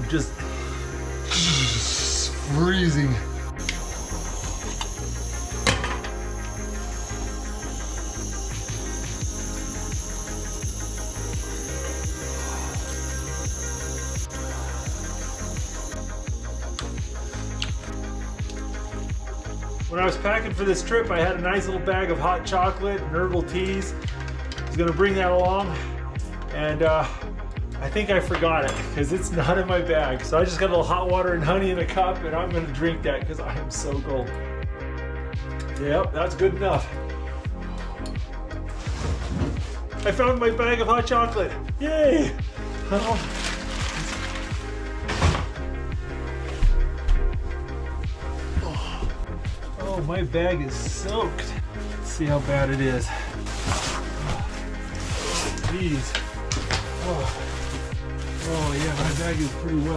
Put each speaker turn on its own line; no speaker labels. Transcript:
just freezing. When I was packing for this trip, I had a nice little bag of hot chocolate and herbal teas. I was gonna bring that along, and I think I forgot it because it's not in my bag. So I just got a little hot water and honey in a cup, and I'm gonna drink that because I am so cold. Yep, that's good enough. I found my bag of hot chocolate. Yay! Oh, my bag is soaked. Let's see how bad it is. Jeez. Oh yeah, my bag is pretty wet.